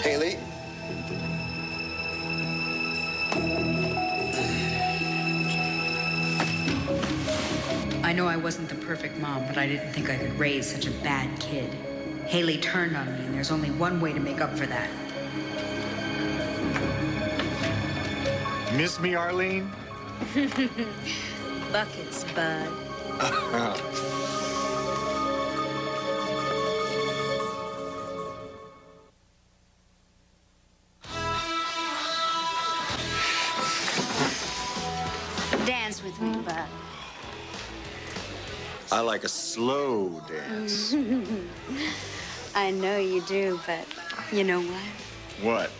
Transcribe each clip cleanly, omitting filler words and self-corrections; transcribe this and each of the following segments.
Haley? I know I wasn't the perfect mom, but I didn't think I could raise such a bad kid. Haley turned on me, and there's only one way to make up for that. Miss me, Arlene? Buckets, bud. Dance with me, bud. I like a slow dance. I know you do, but you know what? What?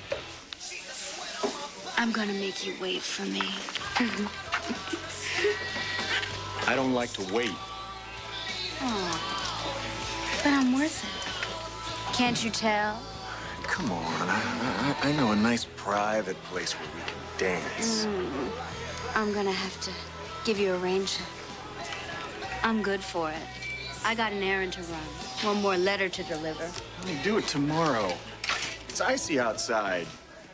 I'm gonna make you wait for me. I don't like to wait. Oh, but I'm worth it. Can't you tell? Come on. I know a nice private place where we can dance. I'm gonna have to give you a rain check. I'm good for it. I got an errand to run. One more letter to deliver. Honey, do it tomorrow. It's icy outside.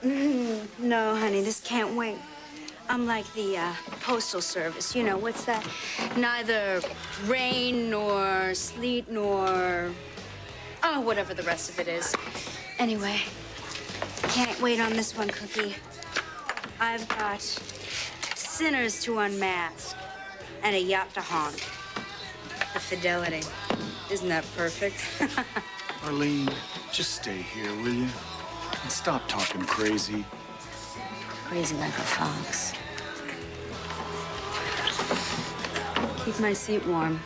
No, honey, this can't wait. I'm like the postal service. You know, what's that? Neither rain nor sleet nor... oh, whatever the rest of it is. Anyway, can't wait on this one, Cookie. I've got sinners to unmask and a yacht to haunt. The fidelity. Isn't that perfect? Arlene, just stay here, will you? And stop talking crazy. Crazy like a fox. Keep my seat warm.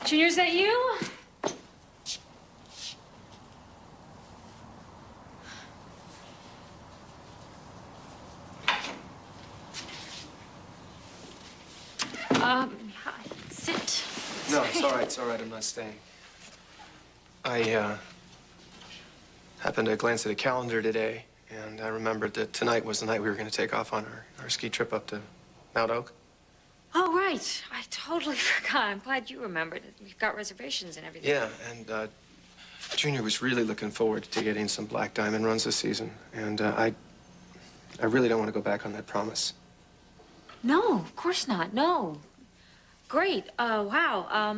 Junior, is that you? Sit. No, it's all right. It's all right. I'm not staying. I happened to glance at a calendar today, and I remembered that tonight was the night we were going to take off on our ski trip up to Mount Oak. Oh, right. I totally forgot. I'm glad you remembered. We've got reservations and everything. Yeah, and Junior was really looking forward to getting some black diamond runs this season, and I really don't want to go back on that promise. No, of course not. No. Great. Wow.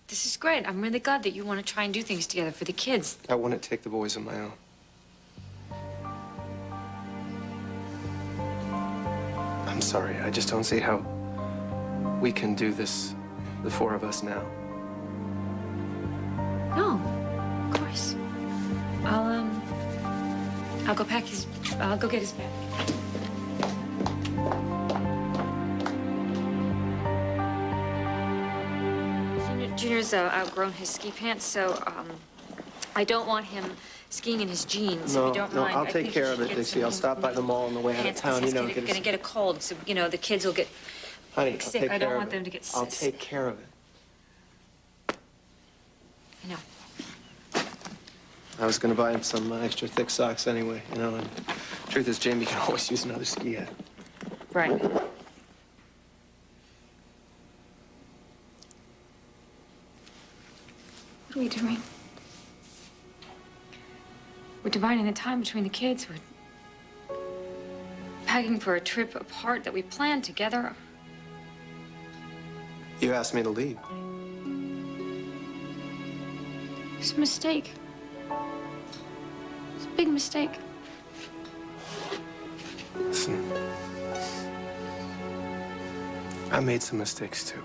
This is great. I'm really glad that you want to try and do things together for the kids. I want to take the boys on my own. I'm sorry. I just don't see how we can do this, the four of us now. No, of course. I'll go pack his, I'll go get his bag. Junior's outgrown his ski pants, so I don't want him skiing in his jeans. No, if you don't no, mind. I'll take care of it, Dixie. I'll stop by the mall on the way out of town. He's You know, going to get a cold, so you know the kids will get honey, sick. I don't want them to get sick. I'll take care of it. I know. I was going to buy him some extra thick socks anyway, you know, and truth is, Jamie can always use another ski hat. Right. What are we doing? We're dividing the time between the kids. We're packing for a trip apart that we planned together. You asked me to leave. It's a mistake. It's a big mistake. Listen, I made some mistakes, too.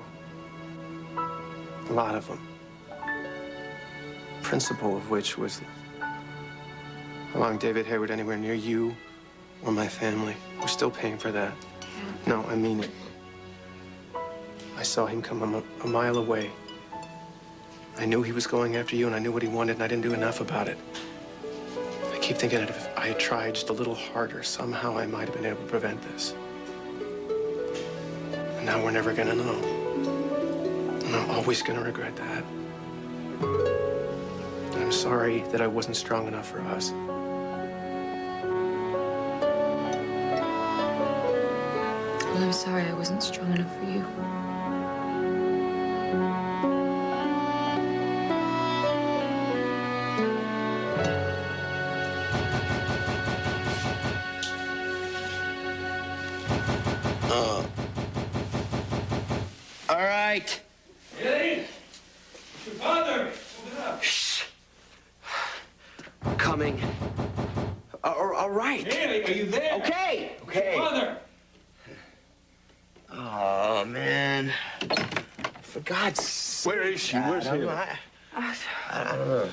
A lot of them. Principal of which was allowing David Hayward anywhere near you or my family. We're still paying for that. Dad. No, I mean it. I saw him come a mile away. I knew he was going after you, and I knew what he wanted, and I didn't do enough about it. I keep thinking that if I had tried just a little harder, somehow I might have been able to prevent this. And now we're never gonna know. And I'm always gonna regret that. I'm sorry that I wasn't strong enough for us. Well, I'm sorry I wasn't strong enough for you. All right. Hey, it's your father. Open up. Shh. Coming. All right. Hey, are you there? Okay. Okay. Father. Oh, man. For God's sake. Where is she? Where's Adam, Haley? I don't know.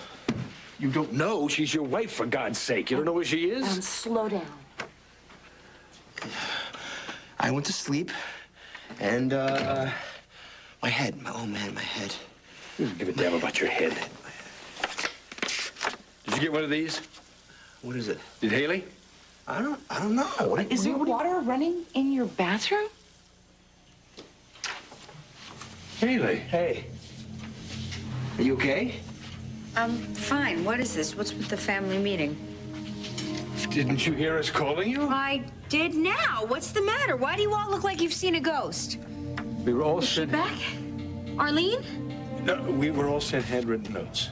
You don't know? She's your wife, for God's sake. You don't know where she is? Slow down. I went to sleep, and, my head. Oh, man, my head. You don't give a damn about your head. Did you get one of these? What is it? Did Haley? I don't know. What, Is there water running in your bathroom? Haley. Hey. Are you okay? I'm fine. What is this? What's with the family meeting? Didn't you hear us calling you? I did now. What's the matter? Why do you all look like you've seen a ghost? We were all sent... Back? Arlene? No, we were all sent handwritten notes.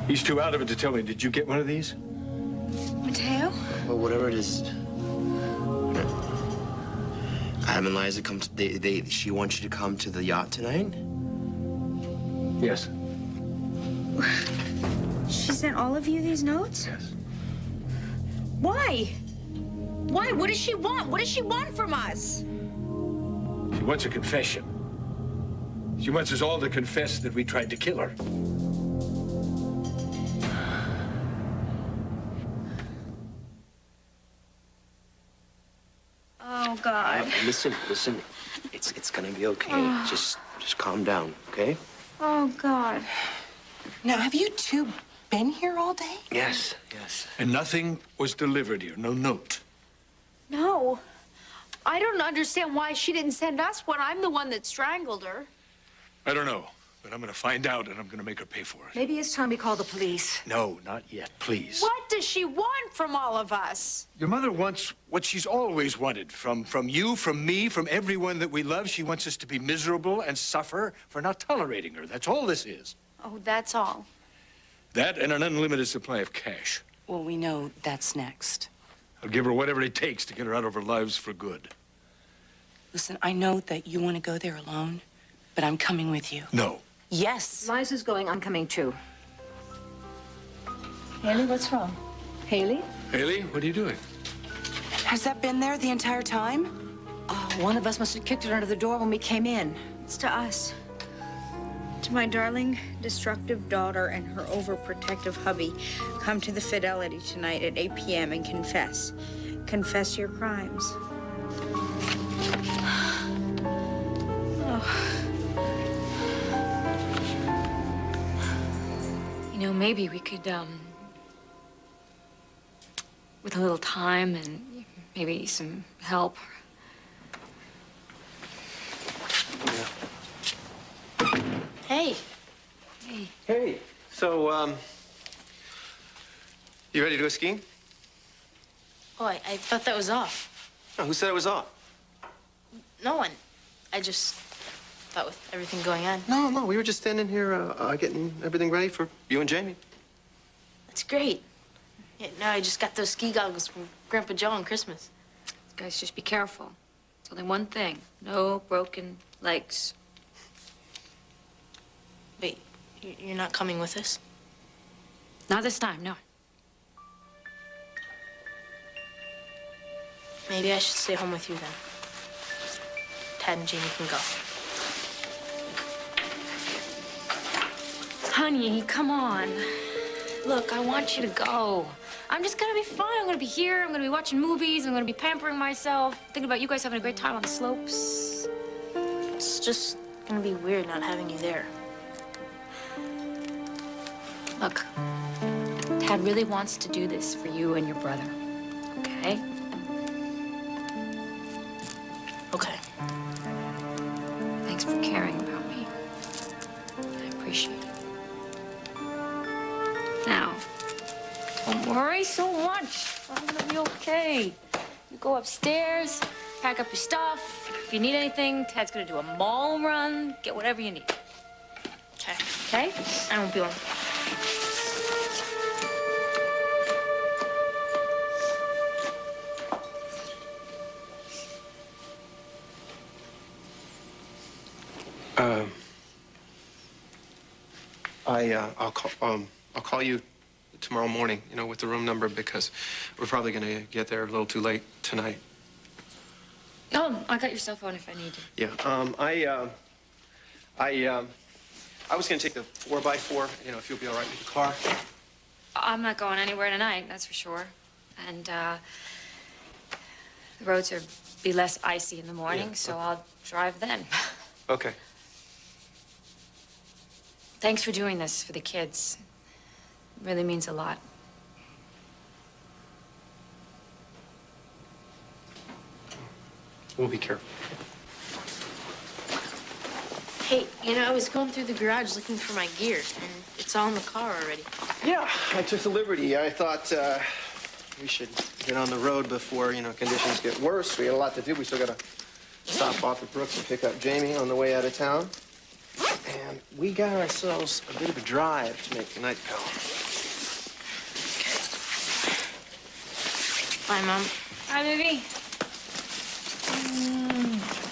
He's too out of it to tell me. Did you get one of these? Mateo? Well, whatever it is. Adam and Liza come to, she wants you to come to the yacht tonight? Yes. She sent all of you these notes? Yes. Why? Why? What does she want? What does she want from us? She wants a confession. She wants us all to confess that we tried to kill her. Oh, God. Listen. It's gonna be okay. Just calm down, okay? Oh, God. Now, have you two been here all day? Yes. And nothing was delivered here. No note. No. I don't understand why she didn't send us one. I'm the one that strangled her. I don't know, but I'm gonna find out, and I'm gonna make her pay for it. Maybe it's time we call the police. No, not yet, please. What does she want from all of us? Your mother wants what she's always wanted from you, from me, from everyone that we love. She wants us to be miserable and suffer for not tolerating her. That's all this is. Oh, that's all. That and an unlimited supply of cash. Well, we know that's next. I'll give her whatever it takes to get her out of her lives for good. Listen, I know that you want to go there alone, but I'm coming with you. No. Yes. Liza's going, I'm coming too. Haley, what's wrong? Haley? Haley, what are you doing? Has that been there the entire time? One of us must have kicked it under the door when we came in. It's to us. To my darling, destructive daughter and her overprotective hubby. Come to the Fidelity tonight at 8 p.m. and confess. Confess your crimes. You know, maybe we could, with a little time and maybe some help. Hey. Hey. So, you ready to go skiing? Oh, I thought that was off. No, who said it was off? No one. I just thought with everything going on. No, we were just standing here, getting everything ready for you and Jamie. That's great. Yeah, no, I just got those ski goggles from Grandpa Joe on Christmas. Guys, just be careful. It's only one thing. No broken legs. Wait, you're not coming with us? Not this time, no. Maybe I should stay home with you then. Tad and Jamie can go. Honey, come on. Look, I want you to go. I'm just gonna be fine. I'm gonna be here. I'm gonna be watching movies. I'm gonna be pampering myself, thinking about you guys having a great time on the slopes. It's just gonna be weird not having you there. Look, Tad really wants to do this for you and your brother, okay? Okay. Thanks for caring about me. I appreciate it. worry so much. I'm gonna be okay. You go upstairs, pack up your stuff. If you need anything, Ted's gonna do a mall run. Get whatever you need. Okay. Okay? I won't be long. I'll call you tomorrow morning, you know, with the room number because we're probably going to get there a little too late tonight. Oh, I got your cell phone if I need you. Yeah. I was going to take the 4x4, you know, if you'll be all right with the car. I'm not going anywhere tonight, that's for sure. And, the roads will be less icy in the morning, so I'll drive then. Okay. Thanks for doing this for the kids. It really means a lot. We'll be careful. Hey, you know, I was going through the garage looking for my gear, and it's all in the car already. Yeah, I took the liberty. I thought we should get on the road before, you know, conditions get worse. We got a lot to do. We still got to stop off at Brooks and pick up Jamie on the way out of town. And we got ourselves a bit of a drive to make tonight, pal. Bye, Mom. Bye, baby.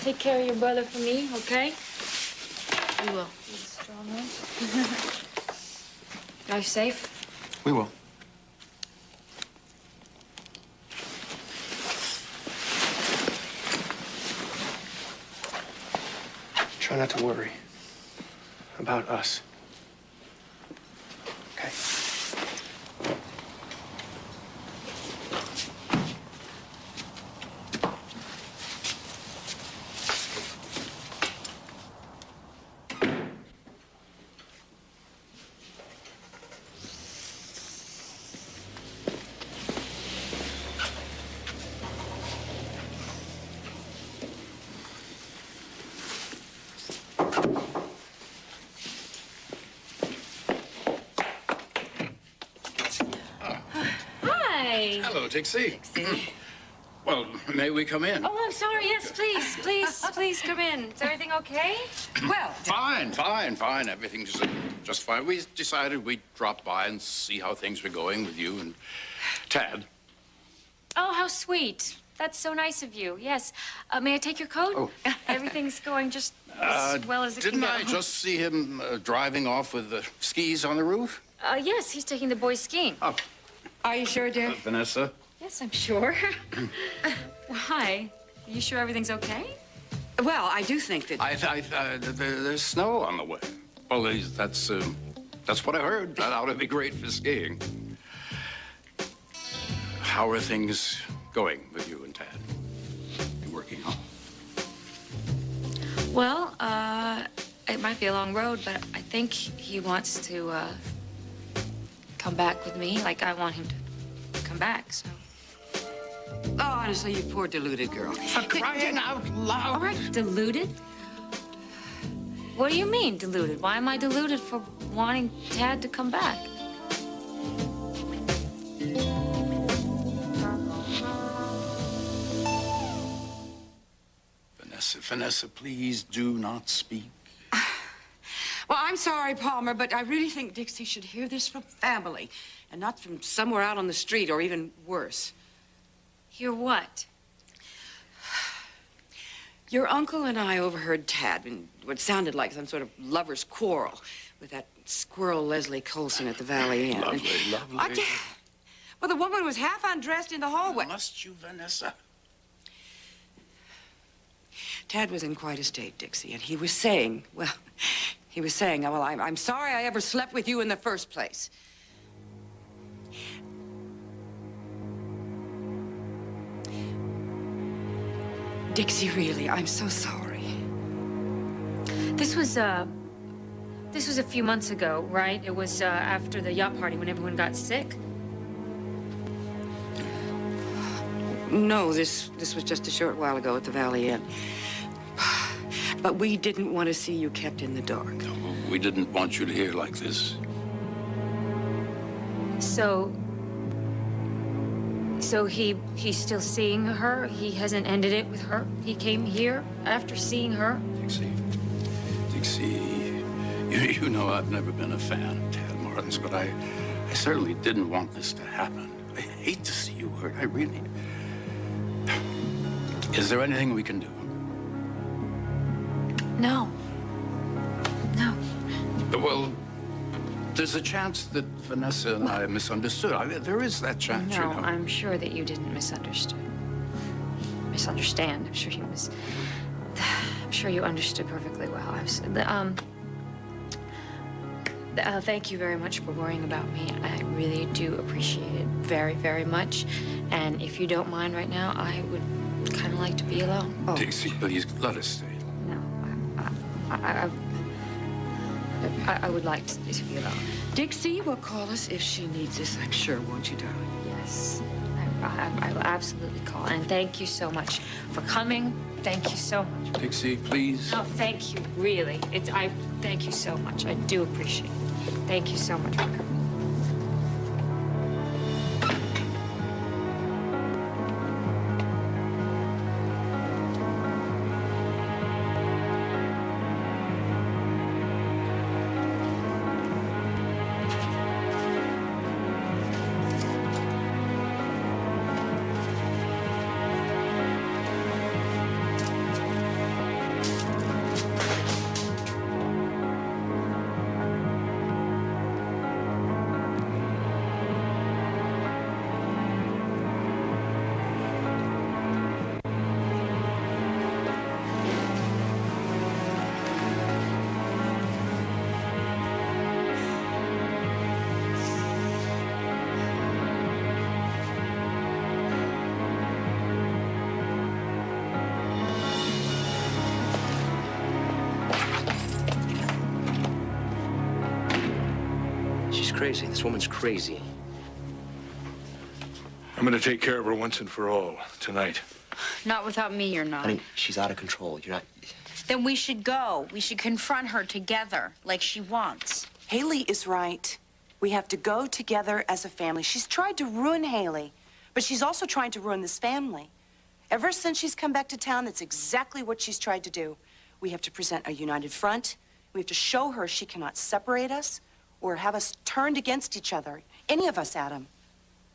Take care of your brother for me, okay? We will. Strong, right? Drive safe. We will. Try not to worry about us. Okay? Hello, Dixie. Well, may we come in? Oh, I'm sorry. Yes, please, please come in. Is everything okay? Well, Fine. Everything's just fine. We decided we'd drop by and see how things were going with you and Tad. Oh, how sweet. That's so nice of you. Yes. May I take your coat? Oh. Everything's going just as well as it can Didn't go. I just see him driving off with the skis on the roof? Yes, he's taking the boys skiing. Oh, are you sure, dear? Vanessa? Yes, I'm sure. Why? Are you sure everything's okay? Well, I do think that... There's snow on the way. Well, that's what I heard. That ought to be great for skiing. How are things going with you and Tad? You working out? Well, it might be a long road, but I think he wants to come back with me, like I want him to come back, so. Oh, honestly, you poor deluded girl. For crying out loud. All right, deluded? What do you mean, deluded? Why am I deluded for wanting Tad to come back? Vanessa, please do not speak. Well, I'm sorry, Palmer, but I really think Dixie should hear this from family and not from somewhere out on the street or even worse. Hear what? Your uncle and I overheard Tad in what sounded like some sort of lover's quarrel with that squirrel Leslie Colson at the Valley Inn. Lovely. Well, the woman was half undressed in the hallway. Must you, Vanessa? Tad was in quite a state, Dixie, and he was saying, well, I'm sorry I ever slept with you in the first place. Dixie, really, I'm so sorry. This was a few months ago, right? It was after the yacht party when everyone got sick. No, this was just a short while ago at the Valley Inn. But we didn't want to see you kept in the dark. No, we didn't want you to hear like this. So, So he's still seeing her? He hasn't ended it with her? He came here after seeing her? Dixie, you know I've never been a fan of Tad Martin's, but I certainly didn't want this to happen. I hate to see you hurt. I really... Is there anything we can do? No. No. Well, there's a chance that Vanessa and I misunderstood. There is that chance, No, you know. I'm sure that you didn't misunderstand. I'm sure I'm sure you understood perfectly well. Thank you very much for worrying about me. I really do appreciate it very, very much. And if you don't mind right now, I would kind of like to be alone. Dixie, please, let us stay. No, I would like to be alone. Dixie will call us if she needs us, I'm sure, won't you, darling? Yes, I will absolutely call. And thank you so much for coming. Thank you so much. Dixie, please. No, thank you, really. Thank you so much. I do appreciate it. Thank you so much for coming. Crazy. This woman's crazy. I'm gonna take care of her once and for all tonight. Not without me, you're not. Honey, she's out of control. You're not... Then we should go. We should confront her together, like she wants. Haley is right. We have to go together as a family. She's tried to ruin Haley, but she's also trying to ruin this family. Ever since she's come back to town, that's exactly what she's tried to do. We have to present a united front. We have to show her she cannot separate us or have us turned against each other. Any of us, Adam.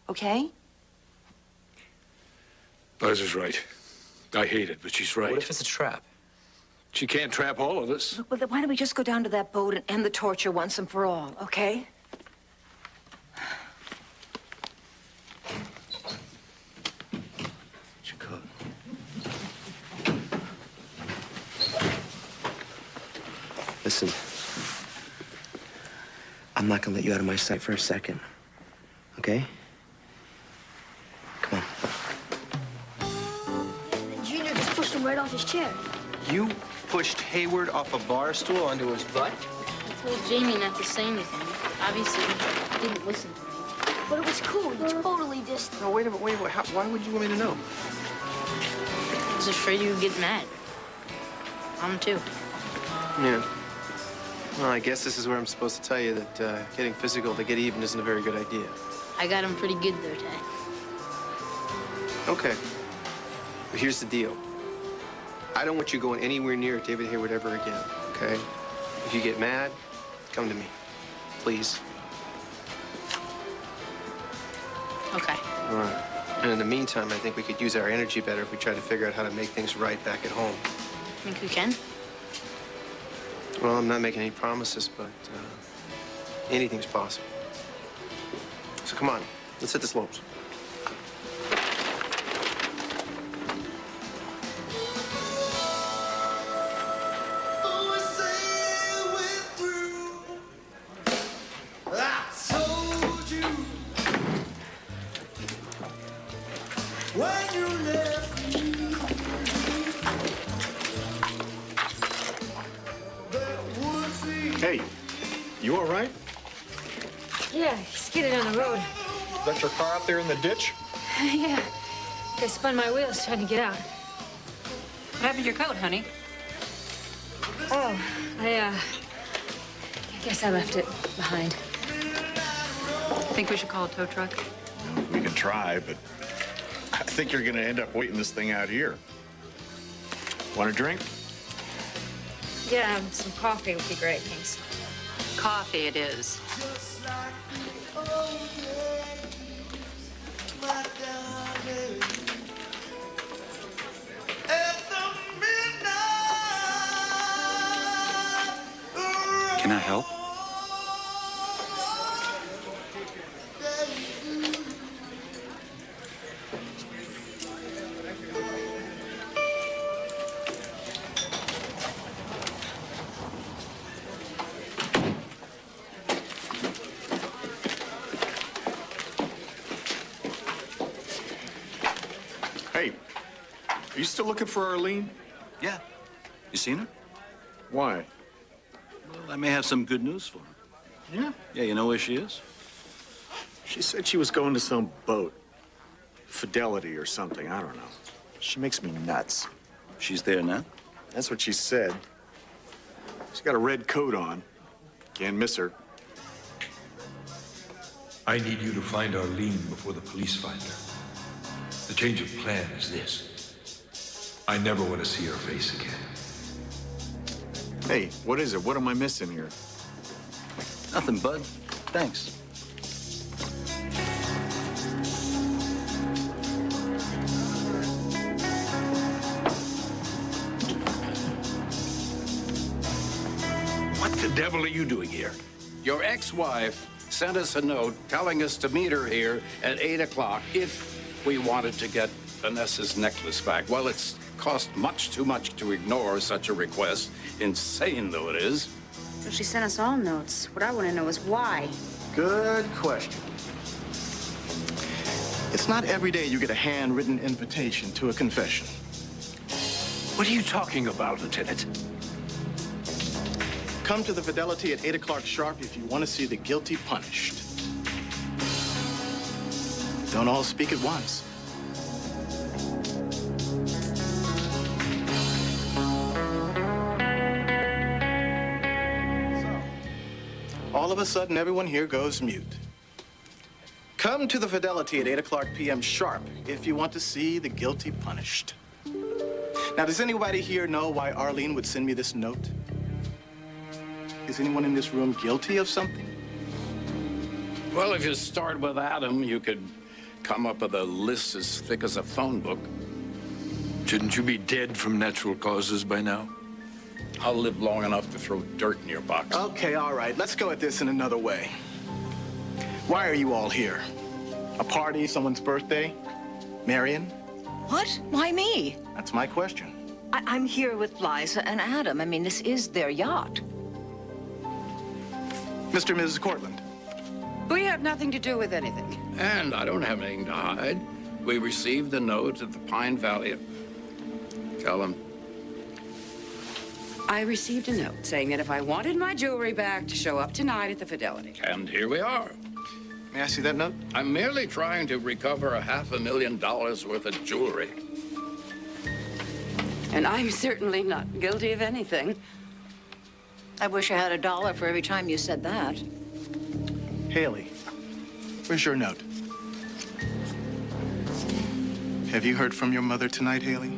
Okay? Liza's right. I hate it, but she's right. What if it's a trap? She can't trap all of us. Look, well, then why don't we just go down to that boat and end the torture once and for all, okay? She could. Listen. I'm not gonna let you out of my sight for a second. Okay? Come on. Junior just pushed him right off his chair. You pushed Hayward off a bar stool onto his butt? I told Jamie not to say anything. Obviously, he didn't listen to me. But it was cool. You totally just... No, wait a minute, why would you want me to know? I was afraid you would get mad. Mom, too. Yeah. Well, I guess this is where I'm supposed to tell you that getting physical to get even isn't a very good idea. I got him pretty good there, Dad. Okay. But here's the deal. I don't want you going anywhere near David Hayward ever again, okay? If you get mad, come to me. Please. Okay. All right. And in the meantime, I think we could use our energy better if we try to figure out how to make things right back at home. Think we can? Well, I'm not making any promises, but anything's possible. So come on, let's hit the slopes. Hey, you all right? Yeah, he skidded on the road. Left your car out there in the ditch? Yeah. I spun my wheels trying to get out. What happened to your coat, honey? Oh, I guess I left it behind. Think we should call a tow truck? We can try, but think you're gonna end up waiting this thing out here. Want a drink? Yeah, some coffee would be great, thanks. Coffee it is. Can I help? Hey, are you still looking for Arlene? Yeah. You seen her? Why? Well, I may have some good news for her. Yeah? Yeah, you know where she is? She said she was going to some boat. Fidelity or something, I don't know. She makes me nuts. She's there now? That's what she said. She's got a red coat on. Can't miss her. I need you to find Arlene before the police find her. The change of plan is this. I never want to see her face again. Hey, what is it? What am I missing here? Nothing, bud. Thanks. What the devil are you doing here? Your ex-wife sent us a note telling us to meet her here at 8 o'clock if we wanted to get Vanessa's necklace back. Well, it's cost much too much to ignore such a request, insane though it is. Well, she sent us all notes. What I want to know is why. Good question. It's not every day you get a handwritten invitation to a confession. What are you talking about, Lieutenant? Come to the Fidelity at 8 o'clock sharp if you want to see the guilty punished. Don't all speak at once. All of a sudden, everyone here goes mute. Come to the Fidelity at 8 o'clock p.m. sharp if you want to see the guilty punished. Now, does anybody here know why Arlene would send me this note? Is anyone in this room guilty of something? Well, if you start with Adam, you could come up with a list as thick as a phone book. Shouldn't you be dead from natural causes by now? I'll live long enough to throw dirt in your box. Okay, all right. Let's go at this in another way. Why are you all here? A party, someone's birthday? Marion? What? Why me? That's my question. I'm here with Liza and Adam. I mean, this is their yacht. Mr. and Mrs. Cortland. We have nothing to do with anything. And I don't have anything to hide. We received the note at the Pine Valley. Tell them. I received a note saying that if I wanted my jewelry back, to show up tonight at the Fidelity. And here we are. May I see that note? I'm merely trying to recover $500,000 worth of jewelry. And I'm certainly not guilty of anything. I wish I had $1 for every time you said that. Haley, where's your note? Have you heard from your mother tonight, Haley?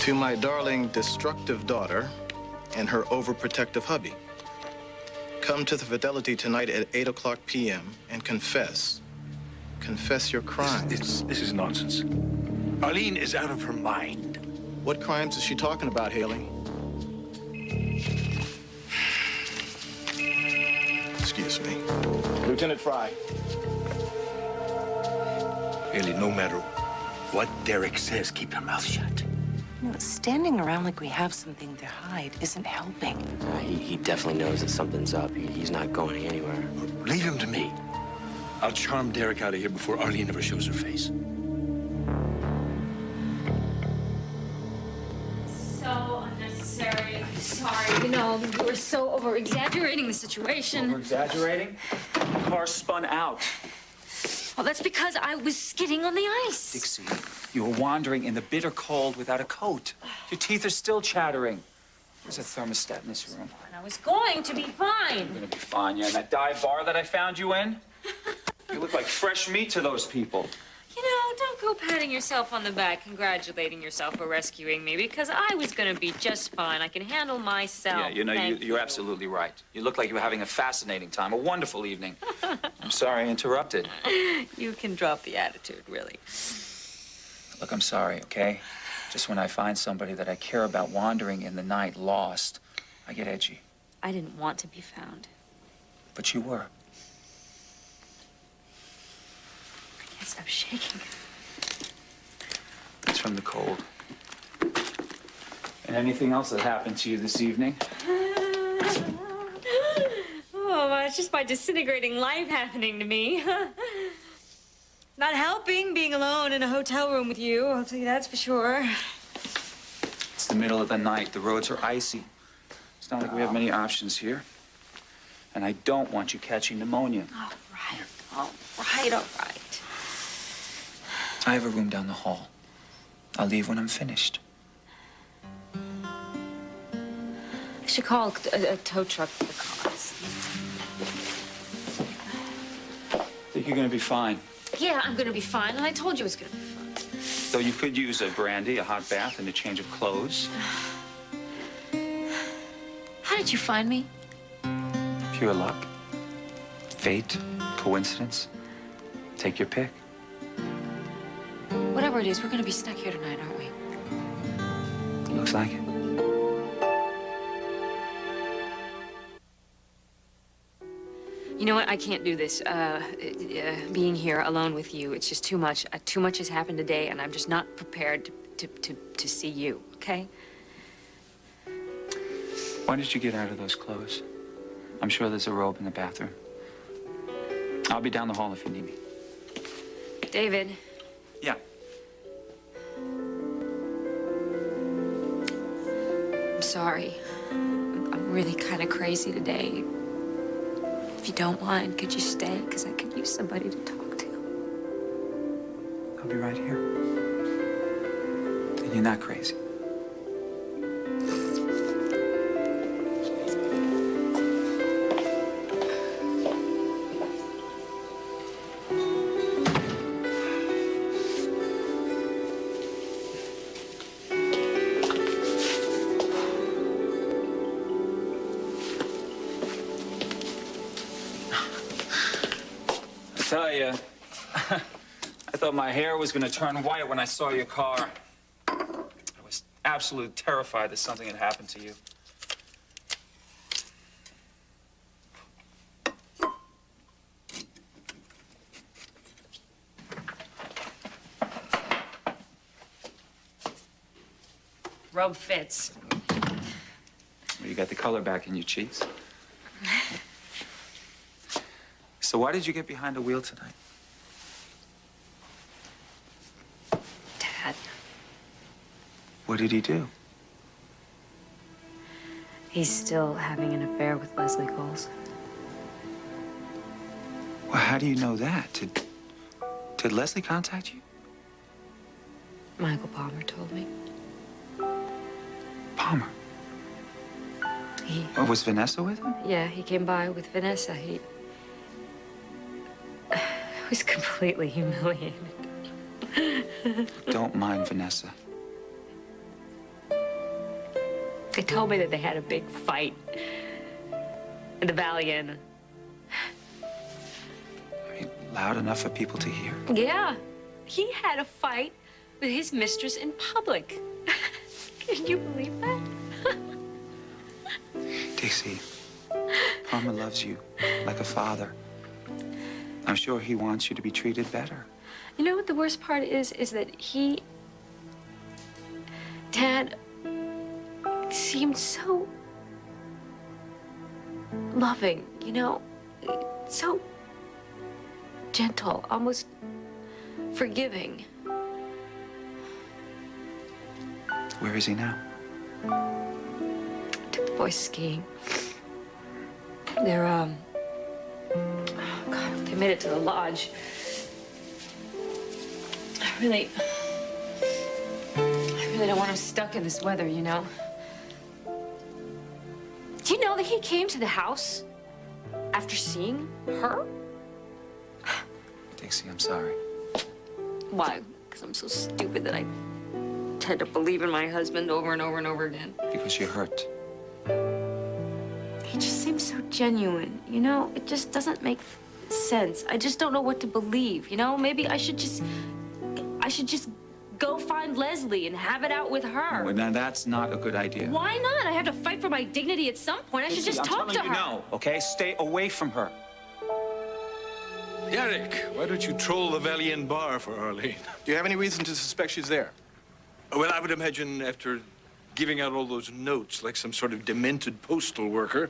To my darling, destructive daughter and her overprotective hubby. Come to the Fidelity tonight at 8 o'clock p.m. and confess. Confess your crimes. This is nonsense. Arlene is out of her mind. What crimes is she talking about, Haley? Excuse me. Lieutenant Fry. Haley, no matter what Derek says, keep your mouth shut. You know, standing around like we have something to hide isn't helping. He definitely knows that something's up. He's not going anywhere. Leave him to me. I'll charm Derek out of here before Arlene ever shows her face. So unnecessary. I'm sorry. You know, we were so over-exaggerating the situation. Over-exaggerating? The car spun out. Well, that's because I was skidding on the ice. Dixie, you were wandering in the bitter cold without a coat. Your teeth are still chattering. There's a thermostat in this room. And I was going to be fine. You're gonna be fine. You're in that dive bar that I found you in. You look like fresh meat to those people. You know, don't go patting yourself on the back, congratulating yourself for rescuing me, because I was going to be just fine. I can handle myself. Yeah, you know, you're absolutely right. You look like you were having a fascinating time, a wonderful evening. I'm sorry I interrupted. You can drop the attitude, really. Look, I'm sorry, okay? Just when I find somebody that I care about wandering in the night, lost, I get edgy. I didn't want to be found. But you were. I can't stop shaking. It's from the cold. And anything else that happened to you this evening? Oh, it's just my disintegrating life happening to me. Not helping being alone in a hotel room with you, I'll tell you that's for sure. It's the middle of the night. The roads are icy. It's not like we have many options here. And I don't want you catching pneumonia. All right. I have a room down the hall. I'll leave when I'm finished. I should call a tow truck for the cars. I think you're gonna be fine. Yeah, I'm gonna be fine, and I told you it was gonna be fine. Though you could use a brandy, a hot bath, and a change of clothes. How did you find me? Pure luck. Fate. Coincidence. Take your pick. Whatever it is, we're gonna be stuck here tonight, aren't we? Looks like it. You know what? I can't do this. Being here alone with you, it's just too much. Too much has happened today, and I'm just not prepared to see you, okay? Why did you get out of those clothes? I'm sure there's a robe in the bathroom. I'll be down the hall if you need me. David. Yeah. I'm sorry. I'm really kind of crazy today. If you don't mind, could you stay? Because I could use somebody to talk to. I'll be right here. And you're not crazy. I tell you, I thought my hair was going to turn white when I saw your car. I was absolutely terrified that something had happened to you. Robe fits. Well, you got the color back in your cheeks. So why did you get behind the wheel tonight? Dad. What did he do? He's still having an affair with Leslie Coles. Well, how do you know that? Did Leslie contact you? Michael Palmer told me. Palmer? Oh, was Vanessa with him? Yeah, he came by with Vanessa. I was completely humiliated. Don't mind Vanessa. They told me that they had a big fight in the Valley Inn. I mean, loud enough for people to hear. Yeah, he had a fight with his mistress in public. Can you believe that? Dixie, Palmer loves you like a father. I'm sure he wants you to be treated better. You know what the worst part is that Dad seemed so loving, you know, so gentle, almost forgiving. Where is he now? Took the boys skiing. They're, oh God, they made it to the lodge. really don't want him stuck in this weather, you know? Do you know that he came to the house after seeing her? Dixie, I'm sorry. Why? Because I'm so stupid that I tend to believe in my husband over and over and over again. Because you're hurt. He just seems so genuine, you know? It just doesn't make sense. I just don't know what to believe, you know? Maybe I should just go find Leslie and have it out with her. Well, now that's not a good idea. Why not? I have to fight for my dignity at some point. I should just talk to her. I'm telling you no, okay? Stay away from her. Eric, why don't you troll the Valiant bar for Arlene? Do you have any reason to suspect she's there? Well, I would imagine after giving out all those notes like some sort of demented postal worker,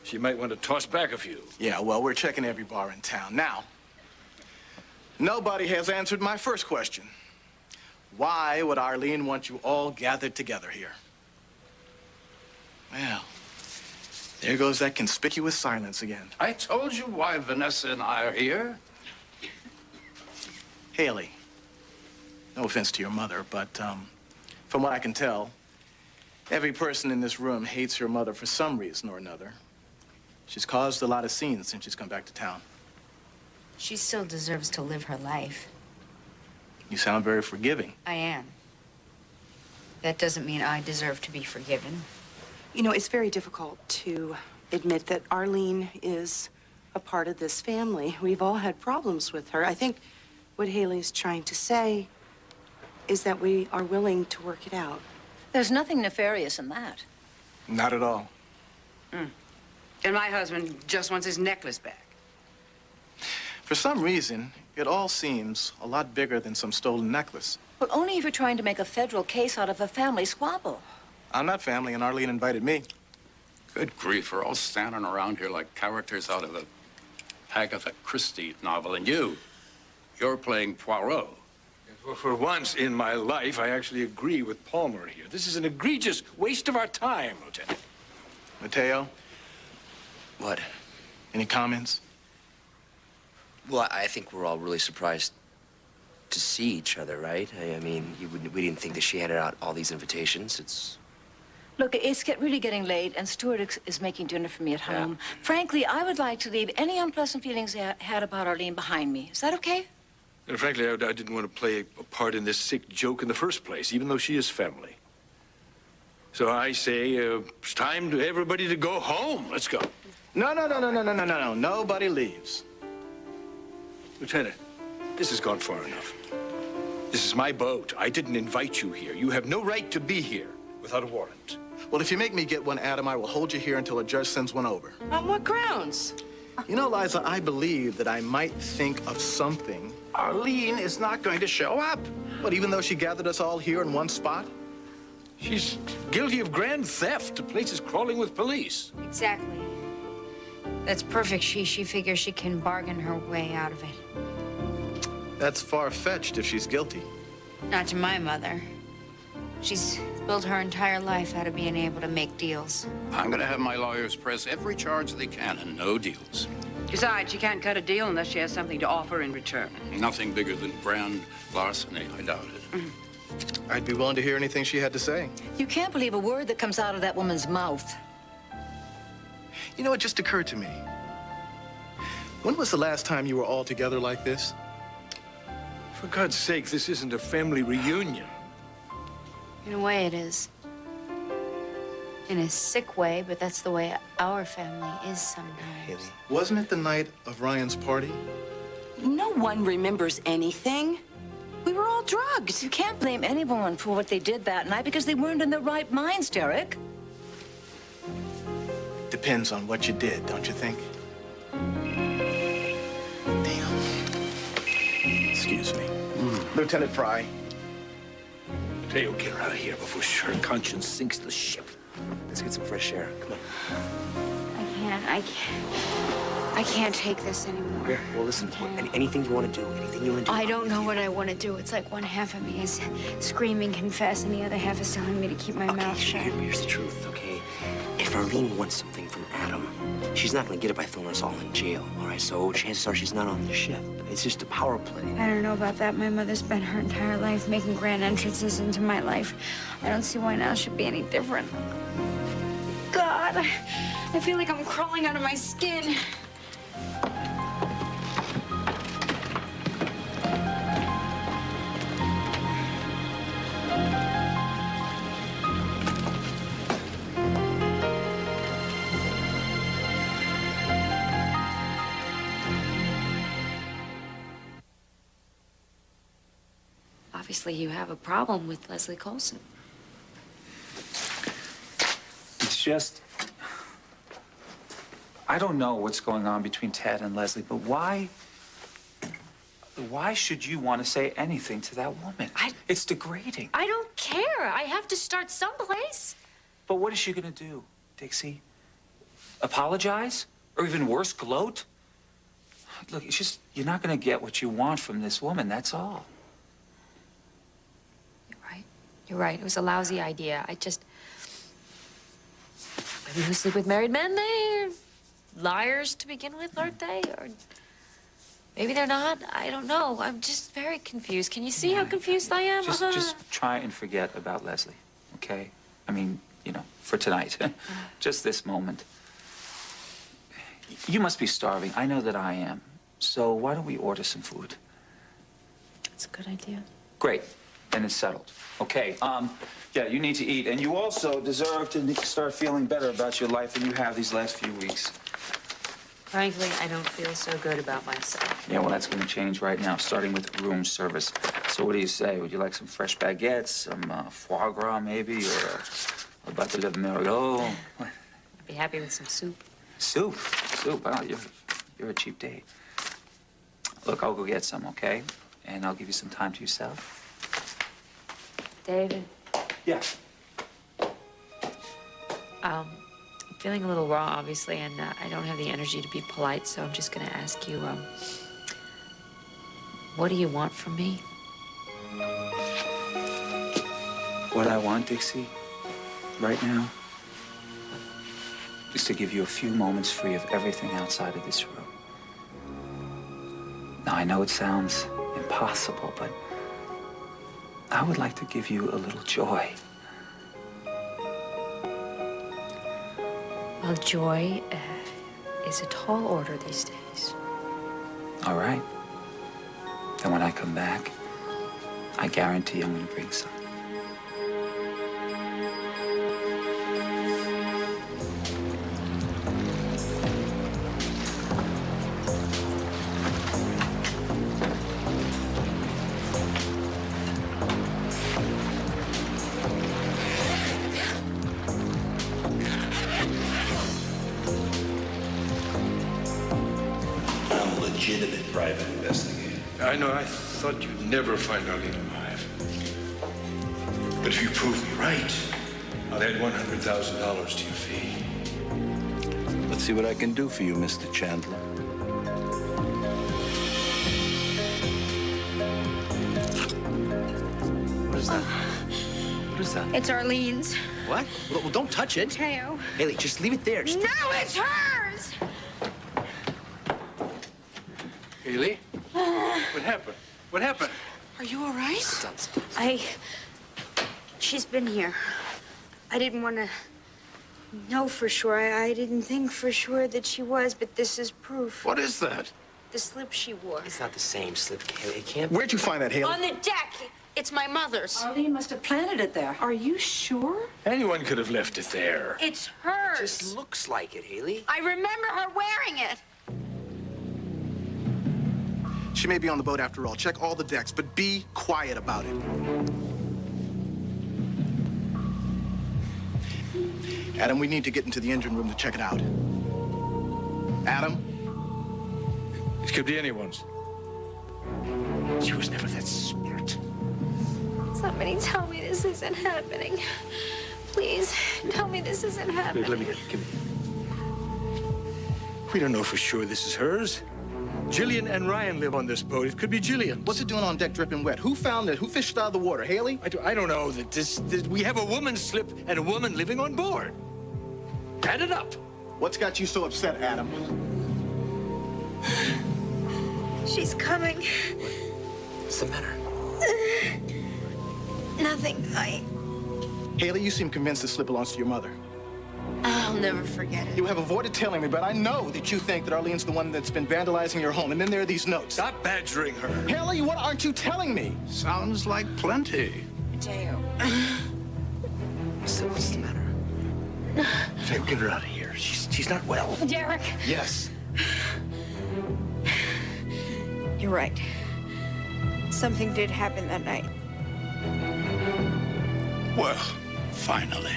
she might want to toss back a few. Yeah, well, we're checking every bar in town. Now, nobody has answered my first question. Why would Arlene want you all gathered together here? Well, there goes that conspicuous silence again. I told you why Vanessa and I are here. Haley, no offense to your mother, but from what I can tell, every person in this room hates your mother for some reason or another. She's caused a lot of scenes since she's come back to town. She still deserves to live her life. You sound very forgiving. I am. That doesn't mean I deserve to be forgiven. You know, it's very difficult to admit that Arlene is a part of this family. We've all had problems with her. I think what Haley's trying to say is that we are willing to work it out. There's nothing nefarious in that. Not at all. And my husband just wants his necklace back. For some reason, it all seems a lot bigger than some stolen necklace. Well, only if you're trying to make a federal case out of a family squabble. I'm not family, and Arlene invited me. Good grief, we're all standing around here like characters out of a Agatha Christie novel, and you're playing Poirot. Well, for once in my life, I actually agree with Palmer here. This is an egregious waste of our time, Lieutenant. Mateo? What? Any comments? Well, I think we're all really surprised to see each other, right? I mean, we didn't think that she handed out all these invitations. It's... Look, it's really getting late, and Stuart is making dinner for me at home. Frankly, I would like to leave any unpleasant feelings I had about Arlene behind me. Is that okay? And frankly, I didn't want to play a part in this sick joke in the first place, even though she is family. So I say, it's time to everybody to go home. Let's go. No. Nobody leaves. Lieutenant, this has gone far enough. This is my boat. I didn't invite you here. You have no right to be here without a warrant. Well, if you make me get one, Adam, I will hold you here until a judge sends one over. On what grounds? You know, Liza, I believe that I might think of something. Arlene is not going to show up. But even though she gathered us all here in one spot? She's guilty of grand theft. The place is crawling with police. Exactly. That's perfect. She figures she can bargain her way out of it. That's far-fetched if she's guilty. Not to my mother. She's built her entire life out of being able to make deals. I'm going to have my lawyers press every charge they can and no deals. Besides, she can't cut a deal unless she has something to offer in return. Nothing bigger than grand larceny, I doubt it. I'd be willing to hear anything she had to say. You can't believe a word that comes out of that woman's mouth. You know, it just occurred to me. When was the last time you were all together like this? For God's sake, this isn't a family reunion. In a way, it is. In a sick way, but that's the way our family is sometimes. Haley, wasn't it the night of Ryan's party? No one remembers anything. We were all drugged. You can't blame anyone for what they did that night because they weren't in their right minds, Derek. Depends on what you did, don't you think? Damn. Excuse me. Lieutenant Fry. Mateo, get her out of here before her conscience sinks the ship. Let's get some fresh air. Come on. I can't take this anymore. Yeah, well, listen, anything you want to do, I don't know what I want to do. It's like one half of me is screaming, confess, and the other half is telling me to keep my mouth shut. Here's the truth, okay? If Arlene wants something from Adam, she's not gonna get it by throwing us all in jail, all right? So chances are she's not on the ship. It's just a power play. I don't know about that. My mother's spent her entire life making grand entrances into my life. I don't see why now should be any different. God, I feel like I'm crawling out of my skin. Obviously, you have a problem with Leslie Colson. It's just... I don't know what's going on between Ted and Leslie, but why should you want to say anything to that woman? It's degrading. I don't care. I have to start someplace. But what is she gonna do, Dixie? Apologize? Or even worse, gloat? Look, it's just, you're not gonna get what you want from this woman, that's all. You're right. It was a lousy idea. Maybe who sleep with married men, they're liars to begin with, aren't they? Or maybe they're not. I don't know. I'm just very confused. Can you see how confused I am? Just try and forget about Leslie, okay? I mean, you know, for tonight. Just this moment. You must be starving. I know that I am. So why don't we order some food? That's a good idea. Great. Then it's settled. Okay, yeah, you need to eat. And you also deserve to start feeling better about your life than you have these last few weeks. Frankly, I don't feel so good about myself. Yeah, well, that's going to change right now, starting with room service. So what do you say? Would you like some fresh baguettes, some foie gras maybe, or a bâton de Merlot? I'd be happy with some soup. Soup? Soup? Oh, you're a cheap date. Look, I'll go get some, okay? And I'll give you some time to yourself. David? Yeah. I'm feeling a little raw, obviously, and I don't have the energy to be polite, so I'm just going to ask you, what do you want from me? What I want, Dixie, right now, is to give you a few moments free of everything outside of this room. Now, I know it sounds impossible, but I would like to give you a little joy. Well, joy is a tall order these days. All right. Then when I come back, I guarantee I'm going to bring some. Legitimate private investigator. I know, I thought you'd never find Arlene alive. But if you prove me right, I'll add $100,000 to your fee. Let's see what I can do for you, Mr. Chandler. What is that? What is that? It's Arlene's. What? Well, don't touch it. Mateo. Haley, just leave it there. Just No, it's hers! Haley? What happened? What happened? Are you all right? She's been here. I didn't want to know for sure. I didn't think for sure that she was, but this is proof. What is that? The slip she wore. It's not the same slip, Haley. It can't. Where'd you find that, Haley? On the deck. It's my mother's. Arlene must have planted it there. Are you sure? Anyone could have left it there. It's hers. It just looks like it, Haley. I remember her wearing it. She may be on the boat after all. Check all the decks, but be quiet about it. Adam, we need to get into the engine room to check it out. Adam? It could be anyone's. She was never that smart. Somebody tell me this isn't happening. Please, tell me this isn't happening. Let me give me. We don't know for sure this is hers. Jillian and Ryan live on this boat. It could be Jillian's. What's it doing on deck dripping wet? Who found it? Who fished it out of the water? Haley? I don't know that we have a woman's slip and a woman living on board. Hand it up. What's got you so upset, Adam? She's coming. What's the matter? Nothing. Haley, you seem convinced this slip belongs to your mother. I'll never forget it. You have avoided telling me, but I know that you think that Arlene's the one that's been vandalizing your home. And then there are these notes. Stop badgering her. Haley, what aren't you telling me? Sounds like plenty. Mateo. So what's the matter? Faye, get her out of here. She's not well. Derek. Yes. You're right. Something did happen that night. Well, finally.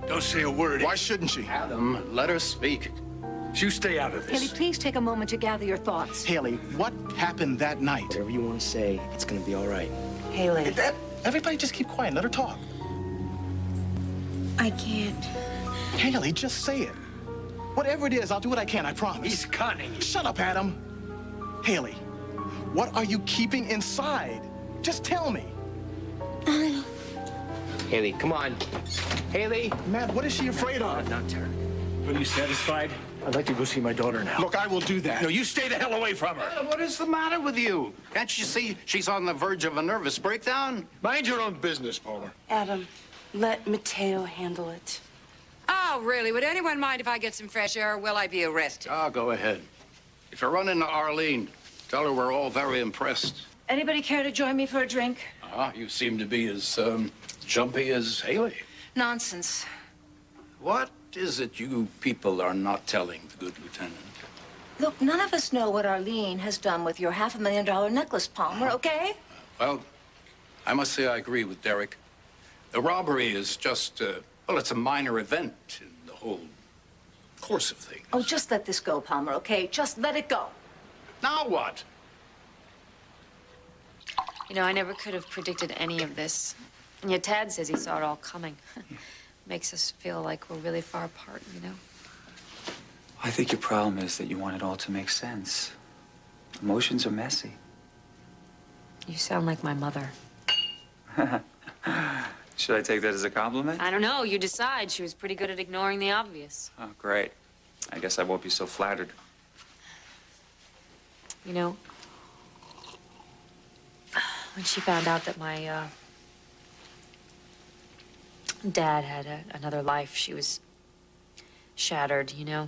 Don't say a word. Why shouldn't she? Adam, let her speak. You stay out of Haley, this. please take a moment to gather your thoughts. Haley, what happened that night? Whatever you want to say, it's gonna be all right. Haley. Everybody just keep quiet. Let her talk. I can't. Haley, just say it. Whatever it is, I'll do what I can, I promise. He's cunning. Shut up, Adam. Haley, what are you keeping inside? Just tell me. Haley, come on. Haley. Matt, what is she afraid of? Not Derek. Are you satisfied? I'd like to go see my daughter now. Look, I will do that. No, you stay the hell away from her. What is the matter with you? Can't you see she's on the verge of a nervous breakdown? Mind your own business, Palmer. Adam, let Mateo handle it. Oh, really? Would anyone mind if I get some fresh air, or will I be arrested? Ah, go ahead. If you run into Arlene, tell her we're all very impressed. Anybody care to join me for a drink? Ah, you seem to be as, jumpy as Haley. Nonsense. What is it you people are not telling the good lieutenant? Look, none of us know what Arlene has done with your $500,000 necklace, Palmer, okay? Well, I must say I agree with Derek. The robbery is just, well, it's a minor event in the whole course of things. Oh, just let this go, Palmer, okay? Just let it go. Now what? You know, I never could have predicted any of this. And yet Tad says he saw it all coming. Makes us feel like we're really far apart, you know? I think your problem is that you want it all to make sense. Emotions are messy. You sound like my mother. Should I take that as a compliment? I don't know. You decide. She was pretty good at ignoring the obvious. Oh, great. I guess I won't be so flattered. You know, when she found out that my dad had another life, she was shattered, you know?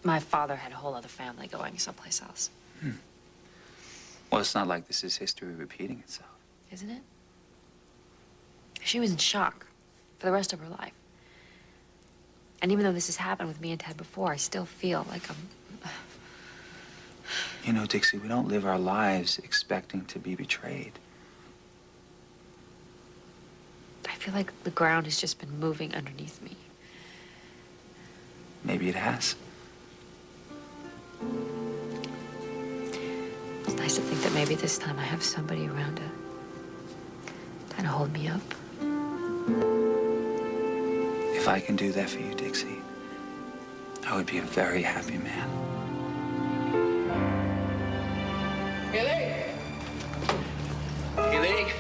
My father had a whole other family going someplace else. Well, it's not like this is history repeating itself. Isn't it? She was in shock for the rest of her life. And even though this has happened with me and Ted before, I still feel like I'm... You know, Dixie, we don't live our lives expecting to be betrayed. I feel like the ground has just been moving underneath me. Maybe it has. It's nice to think that maybe this time I have somebody around to kind of hold me up. If I can do that for you, Dixie, I would be a very happy man. Haley! Haley!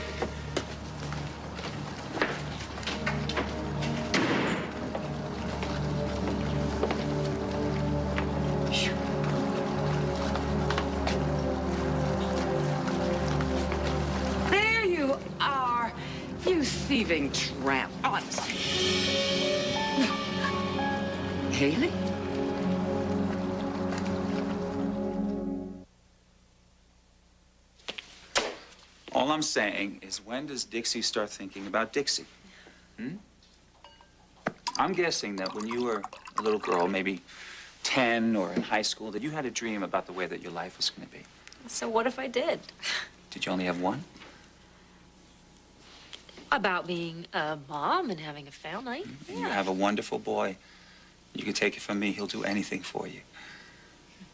There you are, you thieving tramp. Honest. Haley? All I'm saying is, when does Dixie start thinking about Dixie? I'm guessing that when you were a little girl, maybe 10 or in high school, that you had a dream about the way that your life was going to be. So what if I did? Did you only have one? About being a mom and having a family. And you have a wonderful boy. You can take it from me, he'll do anything for you.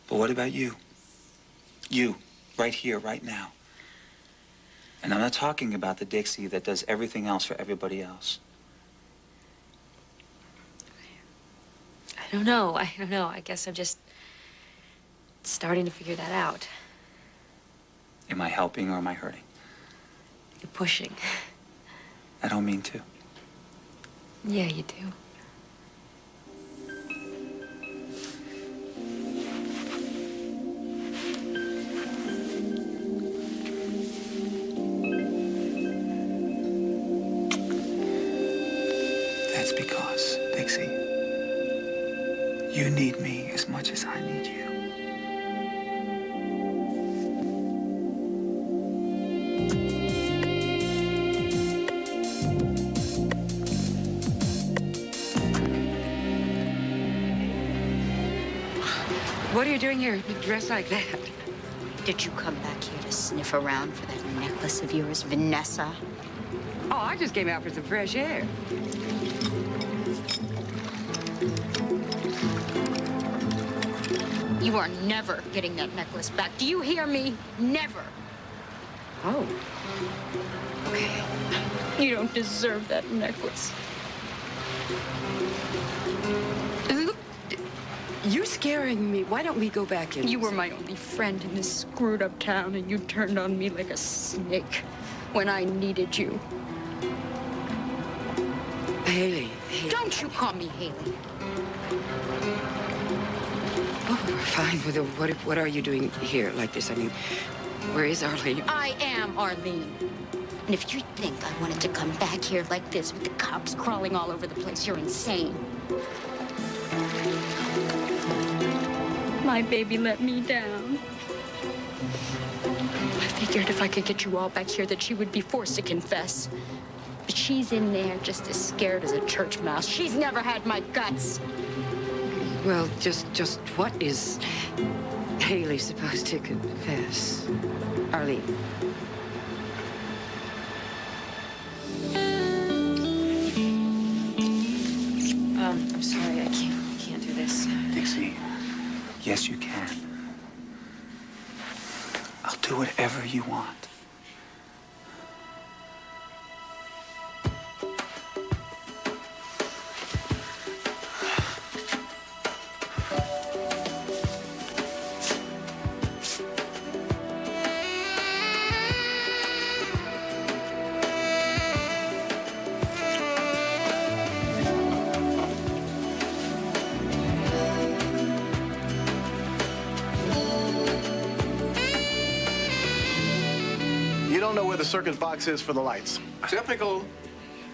But what about you? You, right here, right now. And I'm not talking about the Dixie that does everything else for everybody else. I don't know. I guess I'm just starting to figure that out. Am I helping or am I hurting? You're pushing. I don't mean to. Yeah, you do. That's because, Dixie, you need me as much as I need you. What are you doing here, dressed like that? Did you come back here to sniff around for that necklace of yours, Vanessa? Oh, I just came out for some fresh air. You are never getting that necklace back. Do you hear me? Never. Oh. Okay. You don't deserve that necklace. Look, you're scaring me. Why don't we go back in? You were my only friend in this screwed up town, and you turned on me like a snake when I needed you. Haley. Don't you call me Haley. Oh, we're fine. What are you doing here like this? I mean, where is Arlene? I am Arlene. And if you think I wanted to come back here like this with the cops crawling all over the place, you're insane. My baby let me down. I figured if I could get you all back here that she would be forced to confess. But she's in there just as scared as a church mouse. She's never had my guts. Well, just what is Haley supposed to confess? Arlene. I'm sorry, I can't do this. Dixie, yes, you can. I'll do whatever you want. You don't know where the circuit box is for the lights. Typical.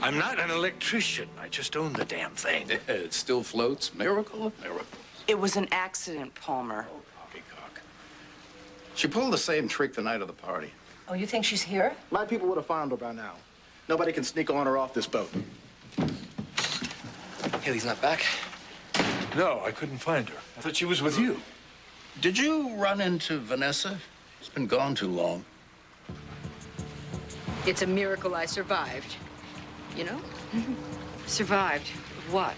I'm not an electrician. I just own the damn thing. It still floats. Miracle of miracles. It was an accident, Palmer. Poppycock. She pulled the same trick the night of the party. Oh, you think she's here? My people would have found her by now. Nobody can sneak on or off this boat. Haley's not back? No, I couldn't find her. I thought she was with you. Did you run into Vanessa? She's been gone too long. It's a miracle I survived. You know? Survived what?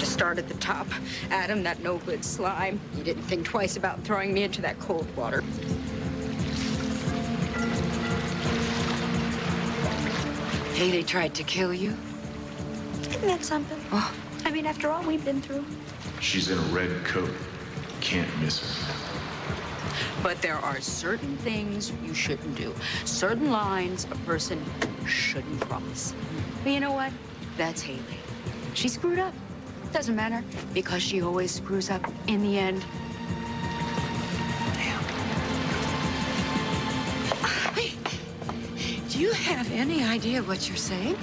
To start at the top, Adam, that no-good slime, he didn't think twice about throwing me into that cold water. Haley tried to kill you? Isn't that something? Oh. I mean, after all we've been through. She's in a red coat. Can't miss her. But there are certain things you shouldn't do. Certain lines a person shouldn't cross. But you know what? That's Haley. She screwed up. Doesn't matter, because she always screws up in the end. Wait. Do you have any idea what you're saying?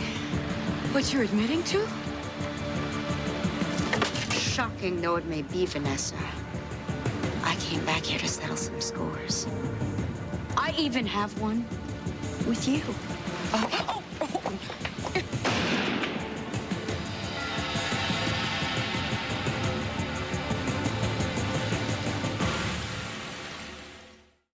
What you're admitting to? Shocking though it may be, Vanessa, I came back here to settle some scores. I even have one with you. Oh,